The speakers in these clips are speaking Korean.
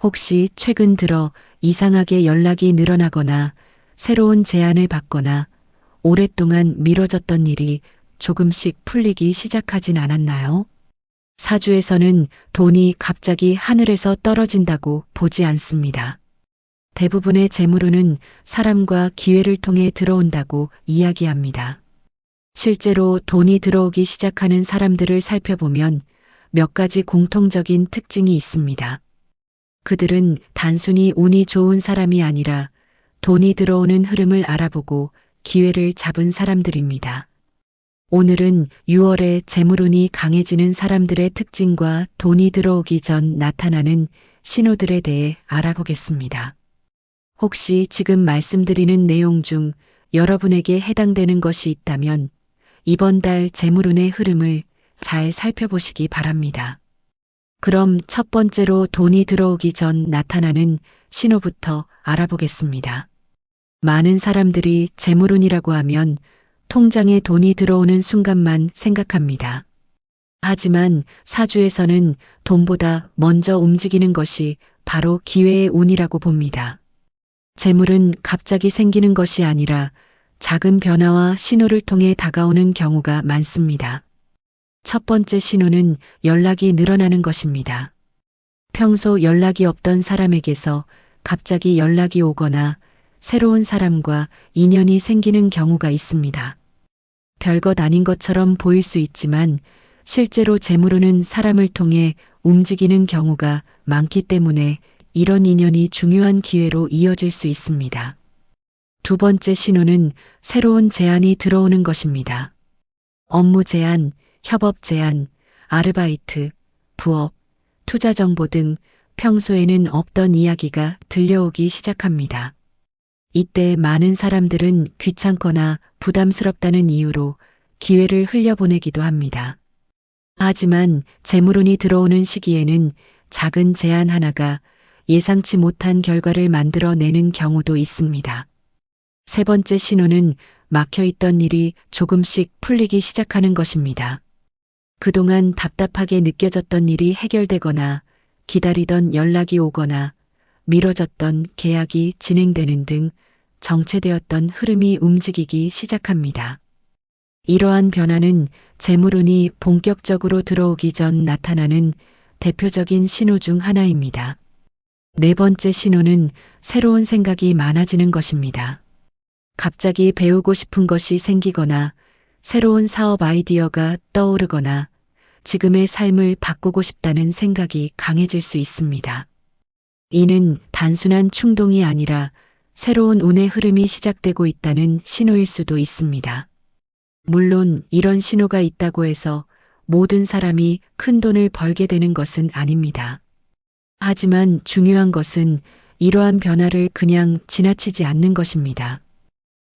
혹시 최근 들어 이상하게 연락이 늘어나거나 새로운 제안을 받거나 오랫동안 미뤄졌던 일이 조금씩 풀리기 시작하진 않았나요? 사주에서는 돈이 갑자기 하늘에서 떨어진다고 보지 않습니다. 대부분의 재물운은 사람과 기회를 통해 들어온다고 이야기합니다. 실제로 돈이 들어오기 시작하는 사람들을 살펴보면 몇 가지 공통적인 특징이 있습니다. 그들은 단순히 운이 좋은 사람이 아니라 돈이 들어오는 흐름을 알아보고 기회를 잡은 사람들입니다. 오늘은 6월에 재물운이 강해지는 사람들의 특징과 돈이 들어오기 전 나타나는 신호들에 대해 알아보겠습니다. 혹시 지금 말씀드리는 내용 중 여러분에게 해당되는 것이 있다면 이번 달 재물운의 흐름을 잘 살펴보시기 바랍니다. 그럼 첫 번째로 돈이 들어오기 전 나타나는 신호부터 알아보겠습니다. 많은 사람들이 재물운이라고 하면 통장에 돈이 들어오는 순간만 생각합니다. 하지만 사주에서는 돈보다 먼저 움직이는 것이 바로 기회의 운이라고 봅니다. 재물은 갑자기 생기는 것이 아니라 작은 변화와 신호를 통해 다가오는 경우가 많습니다. 첫 번째 신호는 연락이 늘어나는 것입니다. 평소 연락이 없던 사람에게서 갑자기 연락이 오거나 새로운 사람과 인연이 생기는 경우가 있습니다. 별것 아닌 것처럼 보일 수 있지만 실제로 재물운은 사람을 통해 움직이는 경우가 많기 때문에 이런 인연이 중요한 기회로 이어질 수 있습니다. 두 번째 신호는 새로운 제안이 들어오는 것입니다. 업무 제안, 협업 제안, 아르바이트, 부업, 투자 정보 등 평소에는 없던 이야기가 들려오기 시작합니다. 이때 많은 사람들은 귀찮거나 부담스럽다는 이유로 기회를 흘려보내기도 합니다. 하지만 재물운이 들어오는 시기에는 작은 제안 하나가 예상치 못한 결과를 만들어내는 경우도 있습니다. 세 번째 신호는 막혀있던 일이 조금씩 풀리기 시작하는 것입니다. 그동안 답답하게 느껴졌던 일이 해결되거나 기다리던 연락이 오거나 미뤄졌던 계약이 진행되는 등 정체되었던 흐름이 움직이기 시작합니다. 이러한 변화는 재물운이 본격적으로 들어오기 전 나타나는 대표적인 신호 중 하나입니다. 네 번째 신호는 새로운 생각이 많아지는 것입니다. 갑자기 배우고 싶은 것이 생기거나 새로운 사업 아이디어가 떠오르거나 지금의 삶을 바꾸고 싶다는 생각이 강해질 수 있습니다. 이는 단순한 충동이 아니라 새로운 운의 흐름이 시작되고 있다는 신호일 수도 있습니다. 물론 이런 신호가 있다고 해서 모든 사람이 큰 돈을 벌게 되는 것은 아닙니다. 하지만 중요한 것은 이러한 변화를 그냥 지나치지 않는 것입니다.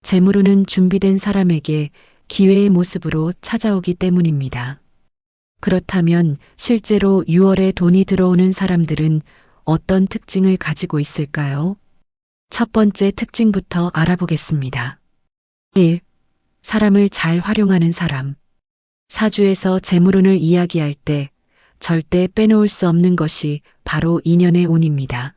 재물운은 준비된 사람에게 기회의 모습으로 찾아오기 때문입니다. 그렇다면 실제로 6월에 돈이 들어오는 사람들은 어떤 특징을 가지고 있을까요? 첫 번째 특징부터 알아보겠습니다. 1. 사람을 잘 활용하는 사람. 사주에서 재물운을 이야기할 때 절대 빼놓을 수 없는 것이 바로 인연의 운입니다.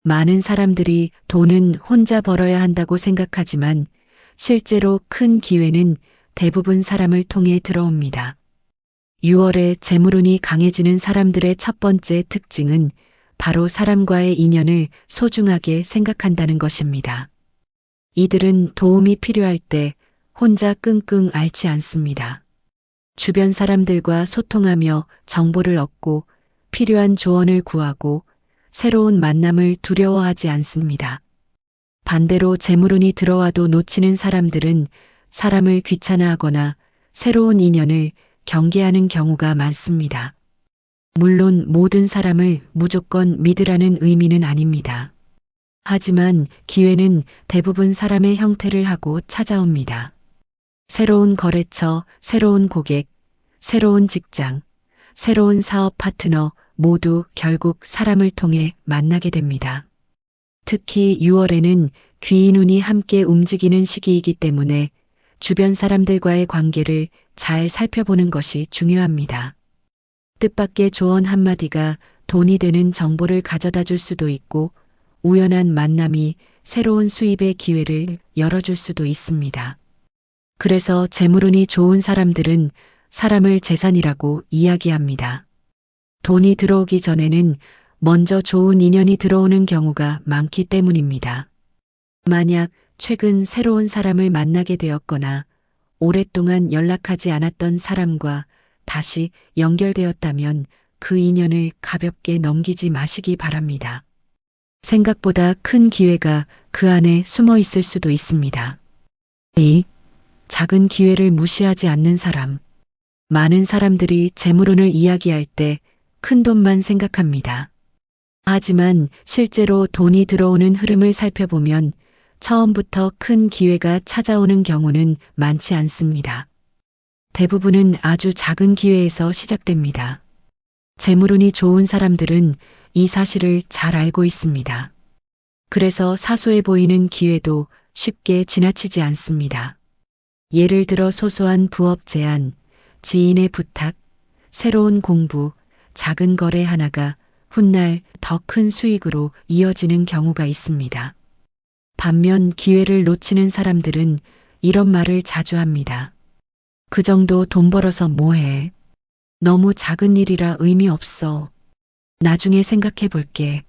많은 사람들이 돈은 혼자 벌어야 한다고 생각하지만 실제로 큰 기회는 대부분 사람을 통해 들어옵니다. 6월에 재물운이 강해지는 사람들의 첫 번째 특징은 바로 사람과의 인연을 소중하게 생각한다는 것입니다. 이들은 도움이 필요할 때 혼자 끙끙 앓지 않습니다. 주변 사람들과 소통하며 정보를 얻고 필요한 조언을 구하고 새로운 만남을 두려워하지 않습니다. 반대로 재물운이 들어와도 놓치는 사람들은 사람을 귀찮아하거나 새로운 인연을 경계하는 경우가 많습니다. 물론 모든 사람을 무조건 믿으라는 의미는 아닙니다. 하지만 기회는 대부분 사람의 형태를 하고 찾아옵니다. 새로운 거래처, 새로운 고객, 새로운 직장, 새로운 사업 파트너 모두 결국 사람을 통해 만나게 됩니다. 특히 6월에는 귀인운이 함께 움직이는 시기이기 때문에 주변 사람들과의 관계를 잘 살펴보는 것이 중요합니다. 뜻밖의 조언 한마디가 돈이 되는 정보를 가져다 줄 수도 있고 우연한 만남이 새로운 수입의 기회를 열어줄 수도 있습니다. 그래서 재물운이 좋은 사람들은 사람을 재산이라고 이야기합니다. 돈이 들어오기 전에는 먼저 좋은 인연이 들어오는 경우가 많기 때문입니다. 만약 최근 새로운 사람을 만나게 되었거나 오랫동안 연락하지 않았던 사람과 다시 연결되었다면 그 인연을 가볍게 넘기지 마시기 바랍니다. 생각보다 큰 기회가 그 안에 숨어 있을 수도 있습니다. 2. 작은 기회를 무시하지 않는 사람. 많은 사람들이 재물운을 이야기할 때 큰 돈만 생각합니다. 하지만 실제로 돈이 들어오는 흐름을 살펴보면 처음부터 큰 기회가 찾아오는 경우는 많지 않습니다. 대부분은 아주 작은 기회에서 시작됩니다. 재물운이 좋은 사람들은 이 사실을 잘 알고 있습니다. 그래서 사소해 보이는 기회도 쉽게 지나치지 않습니다. 예를 들어 소소한 부업 제안, 지인의 부탁, 새로운 공부, 작은 거래 하나가 훗날 더 큰 수익으로 이어지는 경우가 있습니다. 반면 기회를 놓치는 사람들은 이런 말을 자주 합니다. 그 정도 돈 벌어서 뭐해? 너무 작은 일이라 의미 없어. 나중에 생각해 볼게.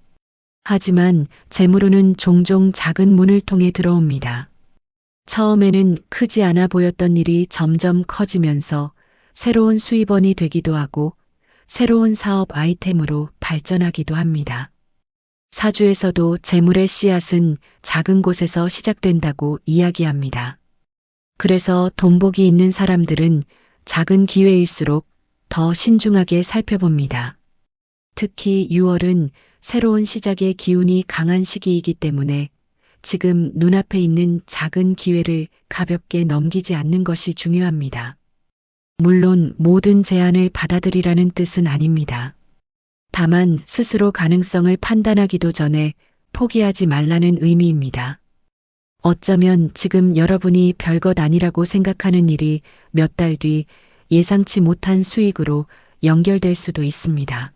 하지만 재물운은 종종 작은 문을 통해 들어옵니다. 처음에는 크지 않아 보였던 일이 점점 커지면서 새로운 수입원이 되기도 하고 새로운 사업 아이템으로 발전하기도 합니다. 사주에서도 재물의 씨앗은 작은 곳에서 시작된다고 이야기합니다. 그래서 돈복이 있는 사람들은 작은 기회일수록 더 신중하게 살펴봅니다. 특히 6월은 새로운 시작의 기운이 강한 시기이기 때문에 지금 눈앞에 있는 작은 기회를 가볍게 넘기지 않는 것이 중요합니다. 물론 모든 제안을 받아들이라는 뜻은 아닙니다. 다만 스스로 가능성을 판단하기도 전에 포기하지 말라는 의미입니다. 어쩌면 지금 여러분이 별것 아니라고 생각하는 일이 몇 달 뒤 예상치 못한 수익으로 연결될 수도 있습니다.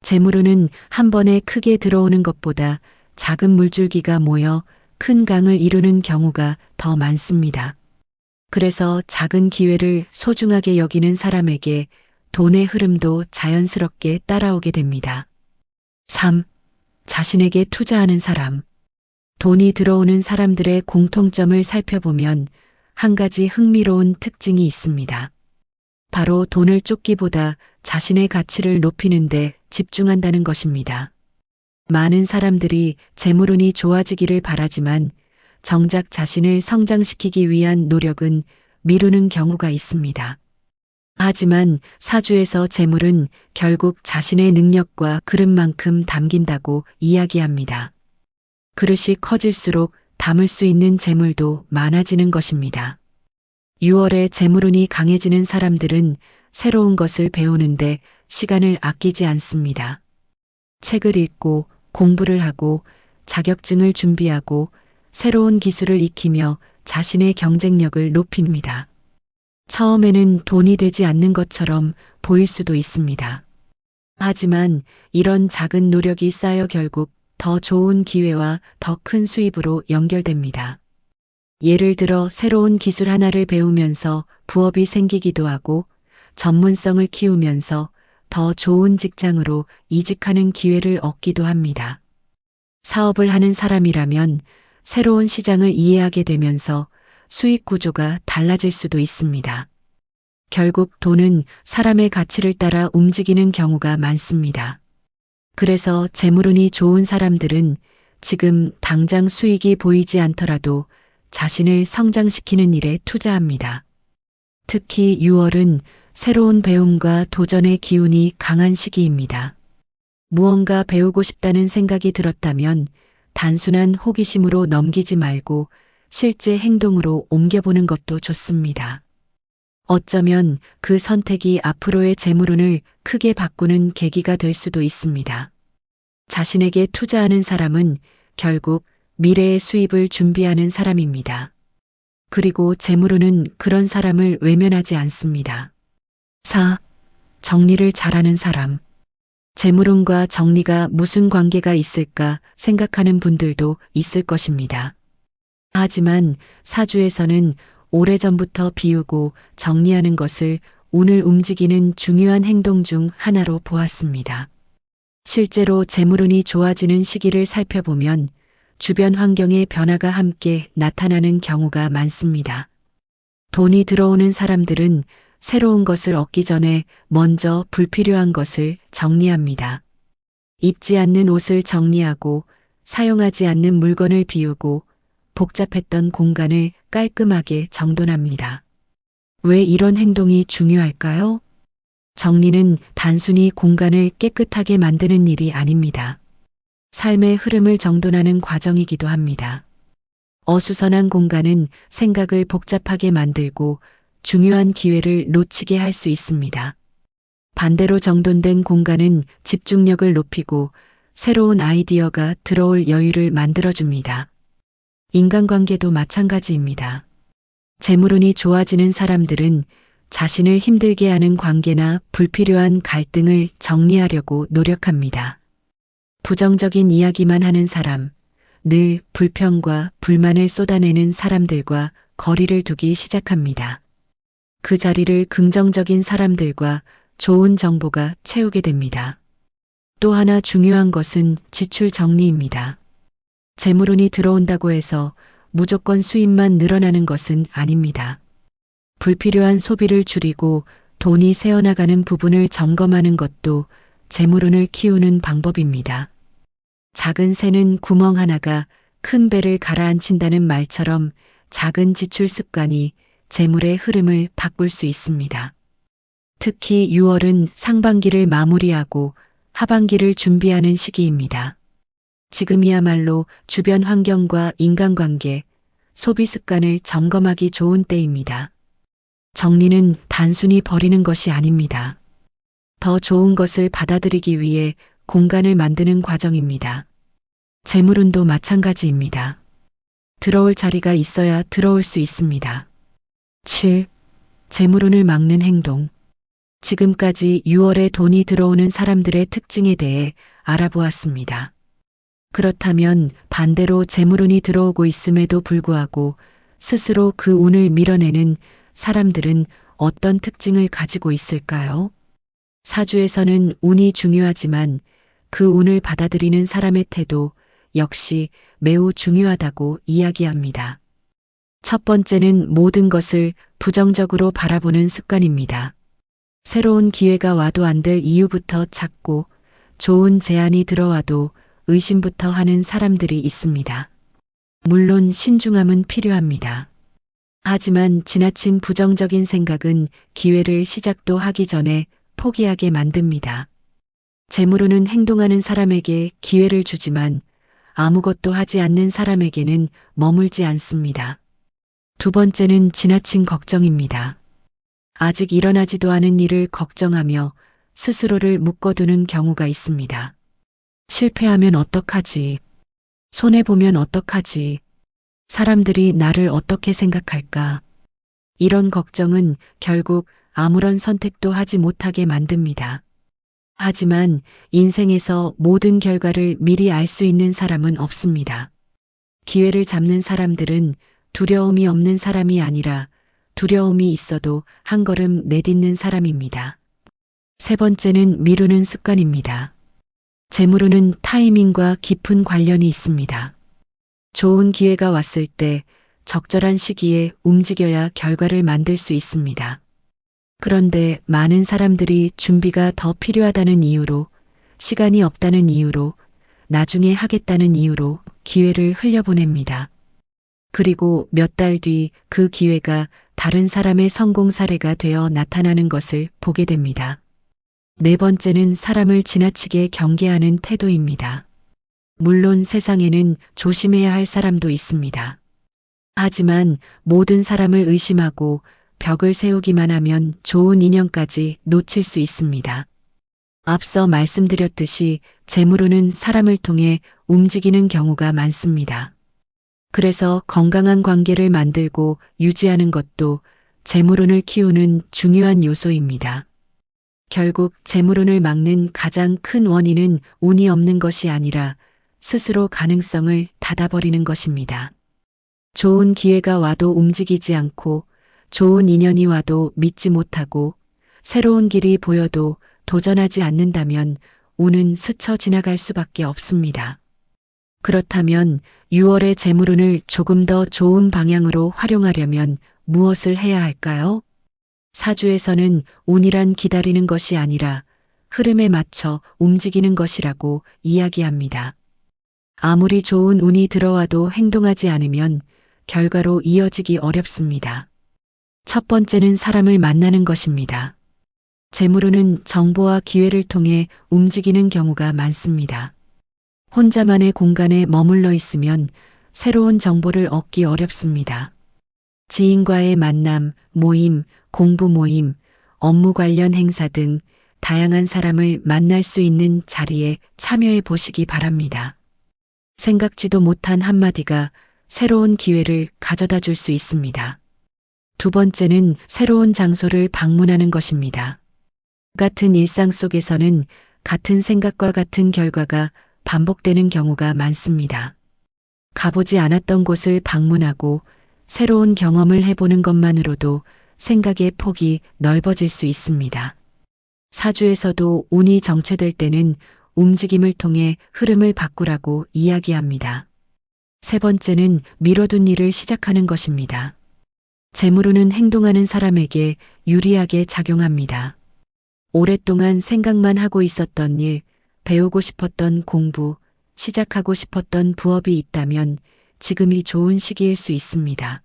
재물운은 한 번에 크게 들어오는 것보다 작은 물줄기가 모여 큰 강을 이루는 경우가 더 많습니다. 그래서 작은 기회를 소중하게 여기는 사람에게 돈의 흐름도 자연스럽게 따라오게 됩니다. 3. 자신에게 투자하는 사람. 돈이 들어오는 사람들의 공통점을 살펴보면 한 가지 흥미로운 특징이 있습니다. 바로 돈을 쫓기보다 자신의 가치를 높이는 데 집중한다는 것입니다. 많은 사람들이 재물운이 좋아지기를 바라지만 정작 자신을 성장시키기 위한 노력은 미루는 경우가 있습니다. 하지만 사주에서 재물은 결국 자신의 능력과 그릇만큼 담긴다고 이야기합니다. 그릇이 커질수록 담을 수 있는 재물도 많아지는 것입니다. 6월에 재물운이 강해지는 사람들은 새로운 것을 배우는데 시간을 아끼지 않습니다. 책을 읽고 공부를 하고 자격증을 준비하고 새로운 기술을 익히며 자신의 경쟁력을 높입니다. 처음에는 돈이 되지 않는 것처럼 보일 수도 있습니다. 하지만 이런 작은 노력이 쌓여 결국 더 좋은 기회와 더 큰 수입으로 연결됩니다. 예를 들어 새로운 기술 하나를 배우면서 부업이 생기기도 하고 전문성을 키우면서 더 좋은 직장으로 이직하는 기회를 얻기도 합니다. 사업을 하는 사람이라면 새로운 시장을 이해하게 되면서 수익 구조가 달라질 수도 있습니다. 결국 돈은 사람의 가치를 따라 움직이는 경우가 많습니다. 그래서 재물운이 좋은 사람들은 지금 당장 수익이 보이지 않더라도 자신을 성장시키는 일에 투자합니다. 특히 6월은 새로운 배움과 도전의 기운이 강한 시기입니다. 무언가 배우고 싶다는 생각이 들었다면 단순한 호기심으로 넘기지 말고 실제 행동으로 옮겨보는 것도 좋습니다. 어쩌면 그 선택이 앞으로의 재물운을 크게 바꾸는 계기가 될 수도 있습니다. 자신에게 투자하는 사람은 결국 미래의 수입을 준비하는 사람입니다. 그리고 재물운은 그런 사람을 외면하지 않습니다. 4. 정리를 잘하는 사람. 재물운과 정리가 무슨 관계가 있을까 생각하는 분들도 있을 것입니다. 하지만 사주에서는 오래전부터 비우고 정리하는 것을 운을 움직이는 중요한 행동 중 하나로 보았습니다. 실제로 재물운이 좋아지는 시기를 살펴보면 주변 환경의 변화가 함께 나타나는 경우가 많습니다. 돈이 들어오는 사람들은 새로운 것을 얻기 전에 먼저 불필요한 것을 정리합니다. 입지 않는 옷을 정리하고 사용하지 않는 물건을 비우고 복잡했던 공간을 깔끔하게 정돈합니다. 왜 이런 행동이 중요할까요? 정리는 단순히 공간을 깨끗하게 만드는 일이 아닙니다. 삶의 흐름을 정돈하는 과정이기도 합니다. 어수선한 공간은 생각을 복잡하게 만들고 중요한 기회를 놓치게 할 수 있습니다. 반대로 정돈된 공간은 집중력을 높이고 새로운 아이디어가 들어올 여유를 만들어줍니다. 인간관계도 마찬가지입니다. 재물운이 좋아지는 사람들은 자신을 힘들게 하는 관계나 불필요한 갈등을 정리하려고 노력합니다. 부정적인 이야기만 하는 사람, 늘 불평과 불만을 쏟아내는 사람들과 거리를 두기 시작합니다. 그 자리를 긍정적인 사람들과 좋은 정보가 채우게 됩니다. 또 하나 중요한 것은 지출 정리입니다. 재물운이 들어온다고 해서 무조건 수입만 늘어나는 것은 아닙니다. 불필요한 소비를 줄이고 돈이 새어나가는 부분을 점검하는 것도 재물운을 키우는 방법입니다. 작은 새는 구멍 하나가 큰 배를 가라앉힌다는 말처럼 작은 지출 습관이 재물의 흐름을 바꿀 수 있습니다. 특히 6월은 상반기를 마무리하고 하반기를 준비하는 시기입니다. 지금이야말로 주변 환경과 인간관계, 소비 습관을 점검하기 좋은 때입니다. 정리는 단순히 버리는 것이 아닙니다. 더 좋은 것을 받아들이기 위해 공간을 만드는 과정입니다. 재물운도 마찬가지입니다. 들어올 자리가 있어야 들어올 수 있습니다. 7. 재물운을 막는 행동. 지금까지 6월에 돈이 들어오는 사람들의 특징에 대해 알아보았습니다. 그렇다면 반대로 재물운이 들어오고 있음에도 불구하고 스스로 그 운을 밀어내는 사람들은 어떤 특징을 가지고 있을까요? 사주에서는 운이 중요하지만 그 운을 받아들이는 사람의 태도 역시 매우 중요하다고 이야기합니다. 첫 번째는 모든 것을 부정적으로 바라보는 습관입니다. 새로운 기회가 와도 안 될 이유부터 찾고 좋은 제안이 들어와도 의심부터 하는 사람들이 있습니다. 물론 신중함은 필요합니다. 하지만 지나친 부정적인 생각은 기회를 시작도 하기 전에 포기하게 만듭니다. 재물운은 행동하는 사람에게 기회를 주지만 아무것도 하지 않는 사람에게는 머물지 않습니다. 두 번째는 지나친 걱정입니다. 아직 일어나지도 않은 일을 걱정하며 스스로를 묶어두는 경우가 있습니다. 실패하면 어떡하지? 손해보면 어떡하지? 사람들이 나를 어떻게 생각할까? 이런 걱정은 결국 아무런 선택도 하지 못하게 만듭니다. 하지만 인생에서 모든 결과를 미리 알 수 있는 사람은 없습니다. 기회를 잡는 사람들은 두려움이 없는 사람이 아니라 두려움이 있어도 한 걸음 내딛는 사람입니다. 세 번째는 미루는 습관입니다. 재물운은 타이밍과 깊은 관련이 있습니다. 좋은 기회가 왔을 때 적절한 시기에 움직여야 결과를 만들 수 있습니다. 그런데 많은 사람들이 준비가 더 필요하다는 이유로, 시간이 없다는 이유로, 나중에 하겠다는 이유로 기회를 흘려보냅니다. 그리고 몇 달 뒤 그 기회가 다른 사람의 성공 사례가 되어 나타나는 것을 보게 됩니다. 네 번째는 사람을 지나치게 경계하는 태도입니다. 물론 세상에는 조심해야 할 사람도 있습니다. 하지만 모든 사람을 의심하고 벽을 세우기만 하면 좋은 인연까지 놓칠 수 있습니다. 앞서 말씀드렸듯이 재물운은 사람을 통해 움직이는 경우가 많습니다. 그래서 건강한 관계를 만들고 유지하는 것도 재물운을 키우는 중요한 요소입니다. 결국 재물운을 막는 가장 큰 원인은 운이 없는 것이 아니라 스스로 가능성을 닫아버리는 것입니다. 좋은 기회가 와도 움직이지 않고, 좋은 인연이 와도 믿지 못하고, 새로운 길이 보여도 도전하지 않는다면 운은 스쳐 지나갈 수밖에 없습니다. 그렇다면 6월의 재물운을 조금 더 좋은 방향으로 활용하려면 무엇을 해야 할까요? 사주에서는 운이란 기다리는 것이 아니라 흐름에 맞춰 움직이는 것이라고 이야기합니다. 아무리 좋은 운이 들어와도 행동하지 않으면 결과로 이어지기 어렵습니다. 첫 번째는 사람을 만나는 것입니다. 재물운은 정보와 기회를 통해 움직이는 경우가 많습니다. 혼자만의 공간에 머물러 있으면 새로운 정보를 얻기 어렵습니다. 지인과의 만남, 모임, 공부 모임, 업무 관련 행사 등 다양한 사람을 만날 수 있는 자리에 참여해 보시기 바랍니다. 생각지도 못한 한마디가 새로운 기회를 가져다 줄 수 있습니다. 두 번째는 새로운 장소를 방문하는 것입니다. 같은 일상 속에서는 같은 생각과 같은 결과가 반복되는 경우가 많습니다. 가보지 않았던 곳을 방문하고 새로운 경험을 해보는 것만으로도 생각의 폭이 넓어질 수 있습니다. 사주에서도 운이 정체될 때는 움직임을 통해 흐름을 바꾸라고 이야기합니다. 세 번째는 미뤄둔 일을 시작하는 것입니다. 재물운은 행동하는 사람에게 유리하게 작용합니다. 오랫동안 생각만 하고 있었던 일, 배우고 싶었던 공부, 시작하고 싶었던 부업이 있다면 지금이 좋은 시기일 수 있습니다.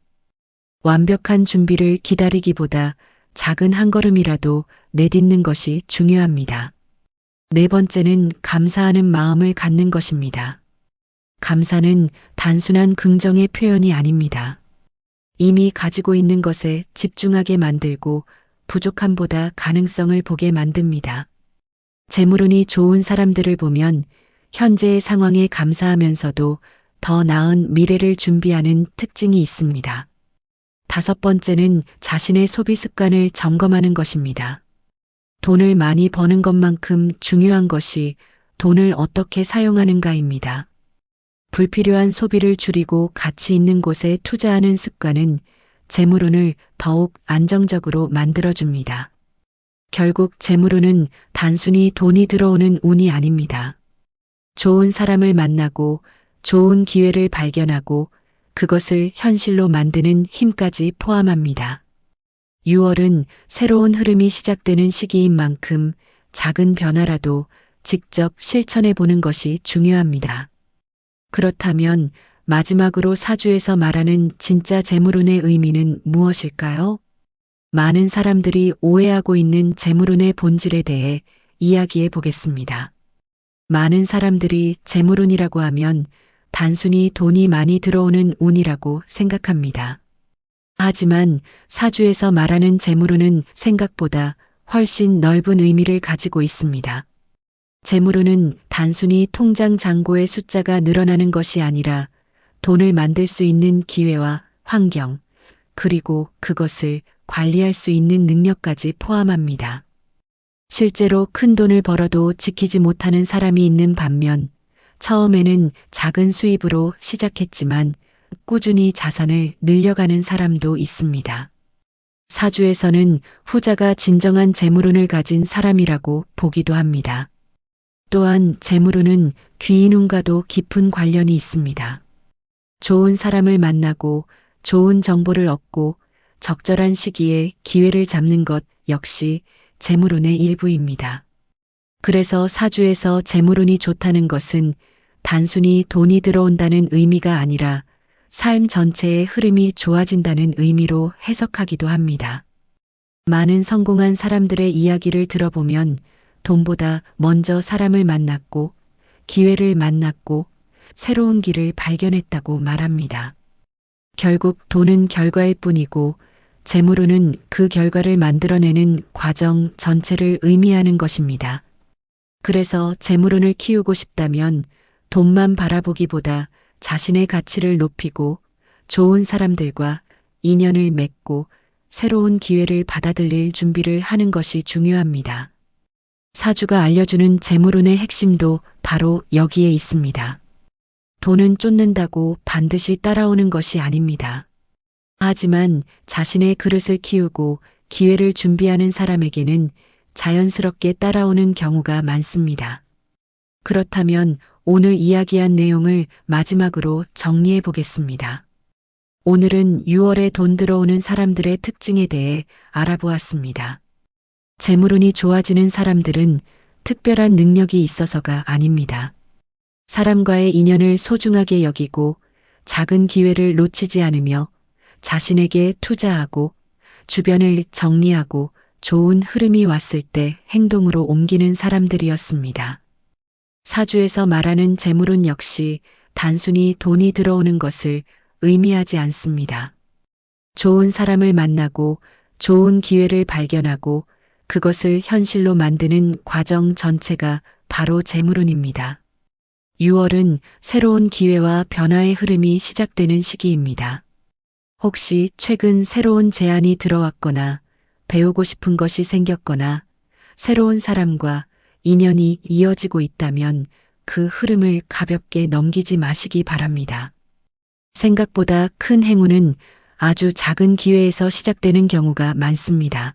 완벽한 준비를 기다리기보다 작은 한 걸음이라도 내딛는 것이 중요합니다. 네 번째는 감사하는 마음을 갖는 것입니다. 감사는 단순한 긍정의 표현이 아닙니다. 이미 가지고 있는 것에 집중하게 만들고 부족함보다 가능성을 보게 만듭니다. 재물운이 좋은 사람들을 보면 현재의 상황에 감사하면서도 더 나은 미래를 준비하는 특징이 있습니다. 다섯 번째는 자신의 소비 습관을 점검하는 것입니다. 돈을 많이 버는 것만큼 중요한 것이 돈을 어떻게 사용하는가입니다. 불필요한 소비를 줄이고 가치 있는 곳에 투자하는 습관은 재물운을 더욱 안정적으로 만들어줍니다. 결국 재물운은 단순히 돈이 들어오는 운이 아닙니다. 좋은 사람을 만나고 좋은 기회를 발견하고 그것을 현실로 만드는 힘까지 포함합니다. 6월은 새로운 흐름이 시작되는 시기인 만큼 작은 변화라도 직접 실천해 보는 것이 중요합니다. 그렇다면 마지막으로 사주에서 말하는 진짜 재물운의 의미는 무엇일까요? 많은 사람들이 오해하고 있는 재물운의 본질에 대해 이야기해 보겠습니다. 많은 사람들이 재물운이라고 하면 단순히 돈이 많이 들어오는 운이라고 생각합니다. 하지만 사주에서 말하는 재물운은 생각보다 훨씬 넓은 의미를 가지고 있습니다. 재물운은 단순히 통장 잔고의 숫자가 늘어나는 것이 아니라 돈을 만들 수 있는 기회와 환경, 그리고 그것을 관리할 수 있는 능력까지 포함합니다. 실제로 큰 돈을 벌어도 지키지 못하는 사람이 있는 반면 처음에는 작은 수입으로 시작했지만 꾸준히 자산을 늘려가는 사람도 있습니다. 사주에서는 후자가 진정한 재물운을 가진 사람이라고 보기도 합니다. 또한 재물운은 귀인운과도 깊은 관련이 있습니다. 좋은 사람을 만나고 좋은 정보를 얻고 적절한 시기에 기회를 잡는 것 역시 재물운의 일부입니다. 그래서 사주에서 재물운이 좋다는 것은 단순히 돈이 들어온다는 의미가 아니라 삶 전체의 흐름이 좋아진다는 의미로 해석하기도 합니다. 많은 성공한 사람들의 이야기를 들어보면 돈보다 먼저 사람을 만났고 기회를 만났고 새로운 길을 발견했다고 말합니다. 결국 돈은 결과일 뿐이고 재물운은 그 결과를 만들어내는 과정 전체를 의미하는 것입니다. 그래서 재물운을 키우고 싶다면 돈만 바라보기보다 자신의 가치를 높이고 좋은 사람들과 인연을 맺고 새로운 기회를 받아들일 준비를 하는 것이 중요합니다. 사주가 알려주는 재물운의 핵심도 바로 여기에 있습니다. 돈은 쫓는다고 반드시 따라오는 것이 아닙니다. 하지만 자신의 그릇을 키우고 기회를 준비하는 사람에게는 자연스럽게 따라오는 경우가 많습니다. 그렇다면 오늘 이야기한 내용을 마지막으로 정리해 보겠습니다. 오늘은 6월에 돈 들어오는 사람들의 특징에 대해 알아보았습니다. 재물운이 좋아지는 사람들은 특별한 능력이 있어서가 아닙니다. 사람과의 인연을 소중하게 여기고 작은 기회를 놓치지 않으며 자신에게 투자하고 주변을 정리하고 좋은 흐름이 왔을 때 행동으로 옮기는 사람들이었습니다. 사주에서 말하는 재물운 역시 단순히 돈이 들어오는 것을 의미하지 않습니다. 좋은 사람을 만나고 좋은 기회를 발견하고 그것을 현실로 만드는 과정 전체가 바로 재물운입니다. 6월은 새로운 기회와 변화의 흐름이 시작되는 시기입니다. 혹시 최근 새로운 제안이 들어왔거나 배우고 싶은 것이 생겼거나 새로운 사람과 인연이 이어지고 있다면 그 흐름을 가볍게 넘기지 마시기 바랍니다. 생각보다 큰 행운은 아주 작은 기회에서 시작되는 경우가 많습니다.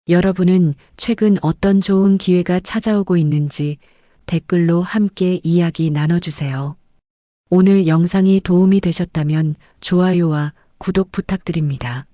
여러분은 최근 어떤 좋은 기회가 찾아오고 있는지 댓글로 함께 이야기 나눠주세요. 오늘 영상이 도움이 되셨다면 좋아요와 구독 부탁드립니다.